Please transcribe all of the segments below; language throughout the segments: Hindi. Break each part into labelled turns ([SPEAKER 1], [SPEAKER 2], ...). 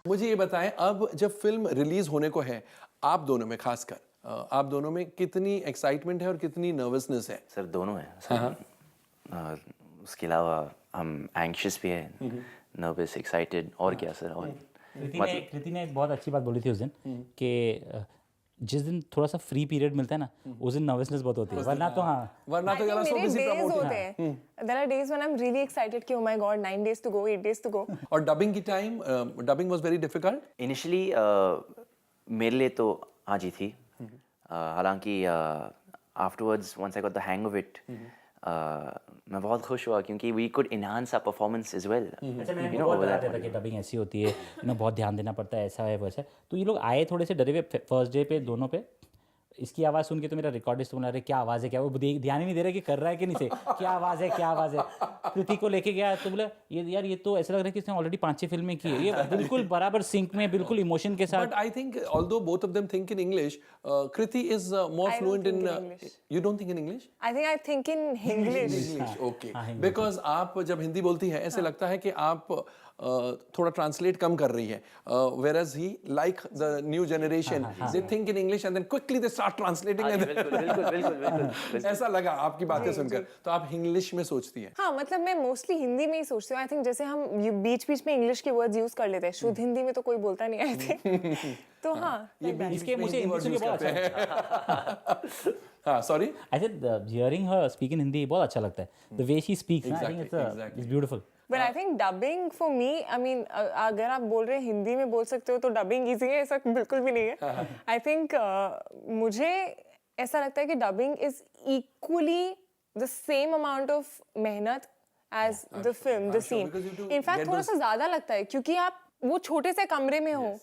[SPEAKER 1] मुझे ये बताएं, अब जब फिल्म रिलीज होने को है, आप दोनों में खासकर आप दोनों में कितनी एक्साइटमेंट है और कितनी नर्वसनेस है?
[SPEAKER 2] सर दोनों है सर। उसके अलावा हम एंग्शियस भी है, नर्वस, एक्साइटेड, और क्या सर। और
[SPEAKER 3] कृति ने एक बहुत अच्छी बात बोली थी उस दिन कि जिस दिन थोड़ा सा फ्री पीरियड मिलता है ना, उस दिन नर्वसनेस बहुत होती है, वरना तो हाँ,
[SPEAKER 1] वरना तो यार सो
[SPEAKER 4] मेरे
[SPEAKER 1] बिजी
[SPEAKER 4] days
[SPEAKER 1] प्रमोटिंग।
[SPEAKER 4] होते हैं। There are days when I'm really excited कि oh my god 9 days to go, 8 days to go.
[SPEAKER 1] और डबिंग की time, dubbing was very difficult.
[SPEAKER 2] Initially मेरे लिए तो आज ही थी, हालांकि afterwards once I got the hang of it, मैं बहुत खुश हुआ क्योंकि we could enhance our performance as well.
[SPEAKER 3] अच्छा, मैं बहुत बताया था कि डबिंग ऐसी होती है, बहुत ध्यान देना पड़ता है, ऐसा है वैसा है। तो ये लोग आए थोड़े से डरे हुए फर्स्ट डे पे दोनों पे। इसकी आवाज़ सुन के तो मेरा रिकॉर्डिस्ट बोला, रहे क्या आवाज़ है, क्या, वो ध्यान ही नहीं दे रहा कि कर रहा है कि नहीं से, क्या आवाज़ है, क्या आवाज़ है। कृति को लेके गया तो बोला ये यार ये तो ऐसा लग रहा है कि इसने ऑलरेडी 5-6 फिल्में की है, ये बिल्कुल बराबर सिंक में, बिल्कुल इमोशन के साथ।
[SPEAKER 1] But I think although both of them think in English, Kriti is more
[SPEAKER 4] I don't
[SPEAKER 1] fluent
[SPEAKER 4] think
[SPEAKER 1] in
[SPEAKER 4] in English.
[SPEAKER 1] You don't think in English?
[SPEAKER 4] I think in English.
[SPEAKER 1] English, okay. Because आप जब हिंदी बोलती हैं ऐसे लगता है कि आप थोड़ा ट्रांसलेट कम कर रही है, whereas he like the new generation they think in English and then quickly they start translating and
[SPEAKER 2] बिल्कुल
[SPEAKER 1] ऐसा लगा आपकी बातें सुनकर। तो आप इंग्लिश में सोचती हैं?
[SPEAKER 4] हाँ मतलब मैं मोस्टली हिंदी में ही सोचती हूँ। आई थिंक जैसे हम बीच बीच में इंग्लिश के वर्ड्स यूज कर लेते हैं, शुद्ध हिंदी में तो कोई बोलता नहीं आई थिंक। तो हाँ
[SPEAKER 3] इसके मुझे हिंदी सुन के बहुत अच्छा लगता है।
[SPEAKER 1] हाँ sorry,
[SPEAKER 3] I said hearing her speak in Hindi बहुत अच्छा लगता है, the way she speaks, I think it's beautiful.
[SPEAKER 4] But I think dubbing for me, I mean अगर आप बोल रहे हैं हिंदी में बोल सकते हो तो डबिंग ईजी है, ऐसा बिल्कुल भी नहीं है। आई थिंक मुझे ऐसा लगता है कि dubbing is equally the same amount of मेहनत as the film, the scene. In fact थोड़ा सा ज्यादा लगता है क्योंकि आप वो छोटे से कमरे में हो,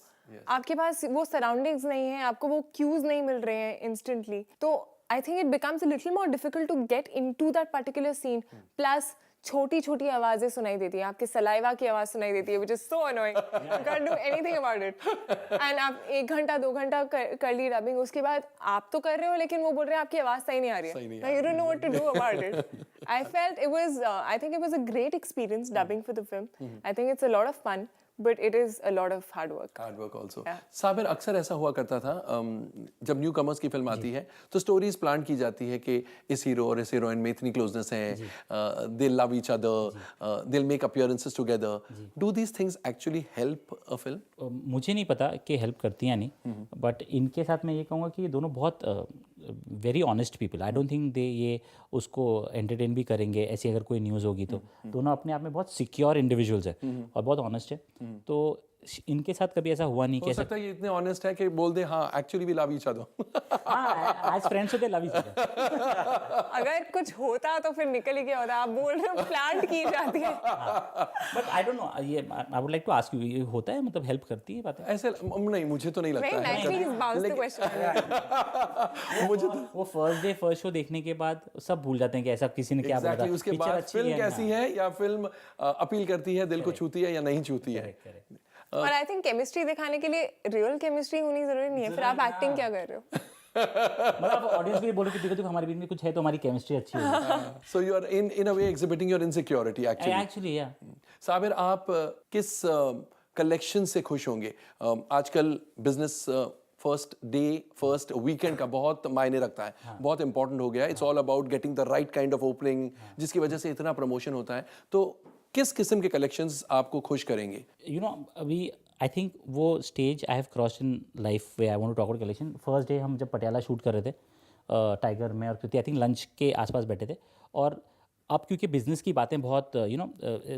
[SPEAKER 4] आपके पास वो सराउंडिंग्स नहीं है, आपको वो क्यूज नहीं मिल रहे हैं इंस्टेंटली, तो I think it becomes a little more difficult to get into that particular scene. Plus छोटी छोटी आवाजें सुनाई देती है, आपके सलाइवा की आवाज सुनाई देती है, which is so annoying. You can't do anything about it. And आप 1 घंटा 2 घंटा कर ली डबिंग, उसके बाद आप तो कर रहे हो लेकिन वो बोल रहे हैं आपकी आवाज सही नहीं आ रही है. Now you don't know what to do about it. I felt it was, I think it was a great experience dubbing for the film. I think it's a lot of fun. But it is a lot of hard work.
[SPEAKER 1] Hard work also.
[SPEAKER 4] Yeah.
[SPEAKER 1] Sabir, अक्सर ऐसा हुआ करता था जब न्यू कमर्स की फिल्म आती है तो स्टोरीज प्लान की जाती है कि इस हीरो और इस हीरोइन में इतनी क्लोजनेस है, दे love each other, they make appearances together. Do these things actually help a film?
[SPEAKER 3] मुझे नहीं पता कि हेल्प करती हैं नहीं, बट इनके साथ मैं ये कहूँगा कि ये दोनों बहुत very honest people. I don't think they ये उसको एंटरटेन भी करेंगे ऐसी अगर कोई न्यूज़ होगी तो। दोनों अपने आप में बहुत सिक्योर इंडिविजुअल्स है और बहुत ऑनेस्ट है, तो इनके साथ कभी ऐसा हुआ नहीं।
[SPEAKER 1] हो सकता है ये इतने ऑनेस्ट है कि बोल दे हाँ actually we love each other.
[SPEAKER 3] हाँ, एज फ्रेंड्स होते लव ईच अदर।
[SPEAKER 4] अगर कुछ होता तो फिर निकल ही गया होता। आप बोल रहे हो प्लांट की जाती है।
[SPEAKER 3] बट आई डोंट नो, ये I would like to ask you, ये होता है, मतलब हेल्प करती है बातें?
[SPEAKER 1] ऐसे नहीं, मुझे तो नहीं लगता
[SPEAKER 4] Very
[SPEAKER 1] है।
[SPEAKER 4] nicely he's bounced the question.
[SPEAKER 1] मुझे तो
[SPEAKER 3] वो फर्स्ट डे फर्स्ट शो देखने के बाद सब भूल जाते हैं कि ऐसा किसी ने क्या बोला था।
[SPEAKER 1] Exactly, उसके
[SPEAKER 3] पिक्चर
[SPEAKER 1] बाद
[SPEAKER 3] अच्छी
[SPEAKER 1] फिल्म
[SPEAKER 3] है
[SPEAKER 1] कैसी है या फिल्म अपील करती है, दिल को छूती है या नहीं छूती है।
[SPEAKER 4] और आई थिंक केमिस्ट्री दिखाने के लिए रियल केमिस्ट्री होनी जरूरी नहीं है, फिर आप एक्टिंग क्या कर रहे हो?
[SPEAKER 3] मतलब ऑडियंस भी बोलो कि देखो देखो हमारे बीच में कुछ है तो हमारी केमिस्ट्री अच्छी है।
[SPEAKER 1] So you are in a way exhibiting your insecurity actually.
[SPEAKER 3] Actually या
[SPEAKER 1] साबिर, आप किस कलेक्शन से खुश होंगे? आजकल business first day first weekend का बहुत मायने रखता है, बहुत इंपॉर्टेंट हो गया है। It's all about getting the right kind of opening, जिसकी वजह से इतना प्रमोशन होता है। तो किस किस्म के कलेक्शंस आपको खुश करेंगे?
[SPEAKER 3] यू नो अभी आई थिंक वो stage I have crossed in life way I want to talk about collection. First day हम जब पटियाला शूट कर रहे थे, टाइगर में और कृति आई थिंक लंच के आसपास बैठे थे, और अब क्योंकि बिजनेस की बातें बहुत you know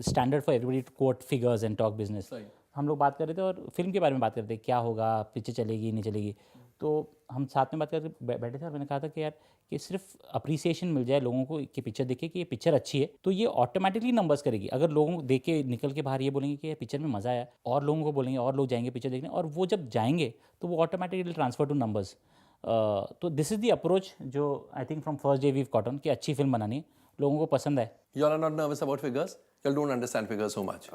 [SPEAKER 3] standard for everybody to quote figures and talk business, हम लोग बात कर रहे थे और फिल्म के बारे में बात कर रहे थे, क्या होगा, पिक्चर चलेगी नहीं चलेगी। तो हम साथ में बात करके बैठे थे और मैंने कहा था कि यार कि सिर्फ अप्रिसिएशन मिल जाए लोगों को कि पिक्चर देखे कि ये पिक्चर अच्छी है, तो ये ऑटोमेटिकली नंबर्स करेगी। अगर लोगों को देख के निकल के बाहर ये बोलेंगे कि पिक्चर में मज़ा आया, और लोगों को बोलेंगे और लोग जाएंगे पिक्चर देखने, और वो जब जाएंगे तो वो ऑटोमेटिकली ट्रांसफर टू नंबर्स। तो दिस इज़ द अप्रोच जो I think from first day we've caught on कि अच्छी फिल्म बनानी है, लोगों को पसंद आए।
[SPEAKER 1] You are not nervous about figures? You don't understand figures so much.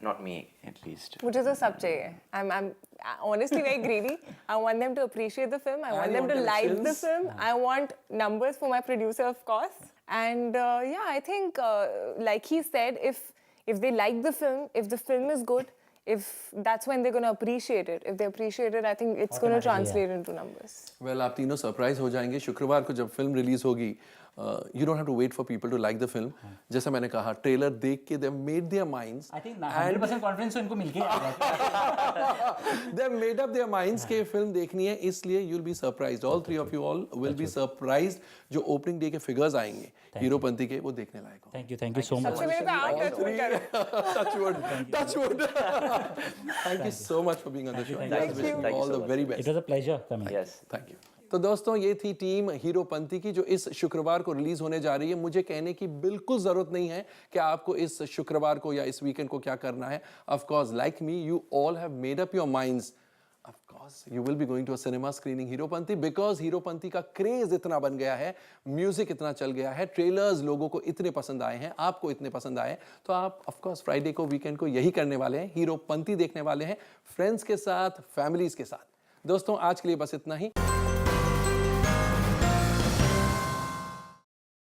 [SPEAKER 2] not me at least.
[SPEAKER 4] मुझे तो सब चाहिए. I'm honestly very greedy. I want them to appreciate the film. I want them to like the
[SPEAKER 1] collections.
[SPEAKER 4] film. I want numbers for my producer, of course. And yeah, I think like he said, if they like the film, if the film is good, if that's when they're going to appreciate it. If they appreciate it, I think it's going to translate into numbers.
[SPEAKER 1] Well आप तीनों सरप्राइज हो जाएंगे शुक्रवार को जब फिल्म रिलीज होगी. You don't have to wait for people to like the film. जैसा मैंने कहा ट्रेलर देख के they made their minds,
[SPEAKER 3] I think 100% confidence तो इनको मिल के ही आएगा.
[SPEAKER 1] They made up their minds के फिल्म देखनी है, इसलिए you will be surprised. All three of you all will be surprised. जो ओपनिंग डे के फिगर्स आएंगे हीरोपंती के, वो देखने लायक हो.
[SPEAKER 3] Thank you so much.
[SPEAKER 4] सबसे मेरे को आप टच करो.
[SPEAKER 1] Touch wood. Thank you so much for being on the show.
[SPEAKER 2] Thank you. Thank you
[SPEAKER 1] All
[SPEAKER 2] so
[SPEAKER 1] the
[SPEAKER 2] much.
[SPEAKER 1] very
[SPEAKER 3] it
[SPEAKER 1] best.
[SPEAKER 3] Was a pleasure coming.
[SPEAKER 2] Yes.
[SPEAKER 1] Thank you. तो दोस्तों ये थी टीम हीरोपंती की जो इस शुक्रवार को रिलीज होने जा रही है. मुझे कहने की बिल्कुल जरूरत नहीं है कि आपको इस शुक्रवार को या इस वीकेंड को क्या करना है. Of course like me you all have made up your minds. Of course, you will be going to a cinema screening Heropanti because Heropanti का क्रेज इतना बन गया है, म्यूजिक इतना चल गया है, ट्रेलर्स लोगों को इतने पसंद आए हैं, आपको इतने पसंद आए, तो आप ऑफ कोर्स फ्राइडे को वीकेंड को यही करने वाले हैं, हीरोपंती देखने वाले हैं फ्रेंड्स के साथ, फैमिलीज के साथ. दोस्तों आज के लिए बस इतना ही.